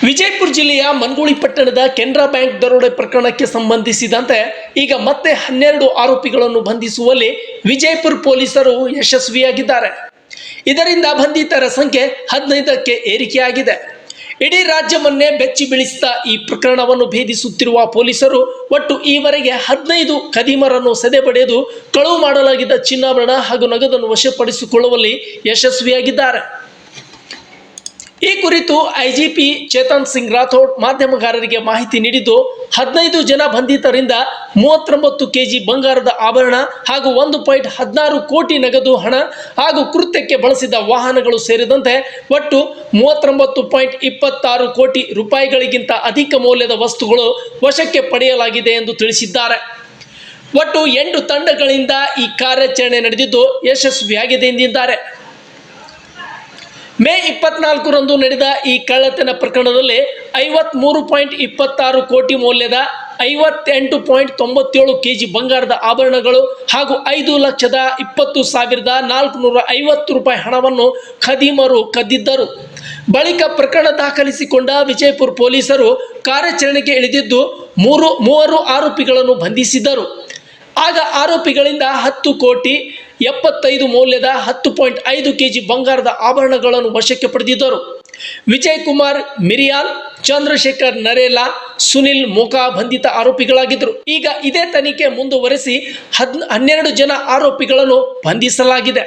ವಿಜಯಪುರ ಜಿಲ್ಲೆಯ ಮನಗೂಳಿ ಪಟ್ಟಣದ ಕೆನರಾ ಬ್ಯಾಂಕ್ ದರೋಡೆ ಪ್ರಕರಣಕ್ಕೆ ಸಂಬಂಧಿಸಿದಂತೆ ಈಗ ಮತ್ತೆ 12 ಆರೋಪಿಗಳನ್ನು ಬಂಧಿಸುವಲ್ಲಿ ವಿಜಯಪುರ ಪೊಲೀಸರು ಯಶಸ್ವಿಯಾಗಿದ್ದಾರೆ. ಇದರಿಂದ ಬಂಧಿತರ ಸಂಖ್ಯೆ 15ಕ್ಕೆ ಏರಿಕೆಯಾಗಿದೆ. ಇಡೀ ರಾಜ್ಯವನ್ನೇ ಬೆಚ್ಚಿ ಬೀಳಿಸಿದ ಈ ಪ್ರಕರಣವನ್ನು ಭೇದಿಸುತ್ತಿರುವ ಪೊಲೀಸರು ಒಟ್ಟು ಈವರೆಗೆ 15 ಖದೀಮರನ್ನು ಸದೆಬಡಿದು ಕಳವು ಮಾಡಲಾಗಿದ್ದ ಚಿನ್ನಾಭರಣ ಹಾಗೂ ನಗದನ್ನು ವಶಪಡಿಸಿಕೊಳ್ಳುವಲ್ಲಿ ಯಶಸ್ವಿಯಾಗಿದ್ದಾರೆ. ಈ ಕುರಿತು ಐಜಿಪಿ ಚೇತನ್ ಸಿಂಗ್ ರಾಥೋಡ್ ಮಾಧ್ಯಮಗಾರರಿಗೆ ಮಾಹಿತಿ ನೀಡಿದ್ದು, 15 ಜನ ಬಂಧಿತರಿಂದ 39 ಕೆಜಿ ಬಂಗಾರದ ಆಭರಣ ಹಾಗೂ 1.16 ಕೋಟಿ ನಗದು ಹಣ ಹಾಗೂ ಕೃತ್ಯಕ್ಕೆ ಬಳಸಿದ ವಾಹನಗಳು ಸೇರಿದಂತೆ ಒಟ್ಟು 39.26 ಕೋಟಿ ರೂಪಾಯಿಗಳಿಗಿಂತ ಅಧಿಕ ಮೌಲ್ಯದ ವಸ್ತುಗಳು ವಶಕ್ಕೆ ಪಡೆಯಲಾಗಿದೆ ಎಂದು ತಿಳಿಸಿದ್ದಾರೆ. ಒಟ್ಟು 8 ತಂಡಗಳಿಂದ ಈ ಕಾರ್ಯಾಚರಣೆ ನಡೆದಿದ್ದು ಯಶಸ್ವಿಯಾಗಿದೆ ಎಂದಿದ್ದಾರೆ. ಮೇ 24ರಂದು ನಡೆದ ಈ ಕಳ್ಳತನ ಪ್ರಕರಣದಲ್ಲಿ 53.26 ಕೋಟಿ ಮೌಲ್ಯದ 58.97 ಕೆಜಿ ಬಂಗಾರದ ಆಭರಣಗಳು ಹಾಗೂ 5,20,450 ರೂಪಾಯಿ ಹಣವನ್ನು ಖದೀಮರು ಕದ್ದಿದ್ದರು. ಬಳಿಕ ಪ್ರಕರಣ ದಾಖಲಿಸಿಕೊಂಡ ವಿಜಯಪುರ ಪೊಲೀಸರು ಕಾರ್ಯಾಚರಣೆಗೆ ಇಳಿದಿದ್ದು ಮೂವರು ಆರೋಪಿಗಳನ್ನು ಬಂಧಿಸಿದ್ದರು. ಆಗ ಆರೋಪಿಗಳಿಂದ 10 ಕೋಟಿ 75 ಮೌಲ್ಯದ 10.5 ಕೆಜಿ ಬಂಗಾರದ ಆಭರಣಗಳನ್ನು ವಶಕ್ಕೆ ಪಡೆದಿದ್ದರು. ವಿಜಯ್ ಕುಮಾರ್ ಮಿರಿಯಾಲ್, ಚಂದ್ರಶೇಖರ್ ನರೇಲಾ, ಸುನಿಲ್ ಮೋಕಾ ಬಂಧಿತ ಆರೋಪಿಗಳಾಗಿದ್ದರು. ಈಗ ಇದೇ ತನಿಖೆ ಮುಂದುವರೆಸಿ 12 ಜನ ಆರೋಪಿಗಳನ್ನು ಬಂಧಿಸಲಾಗಿದೆ.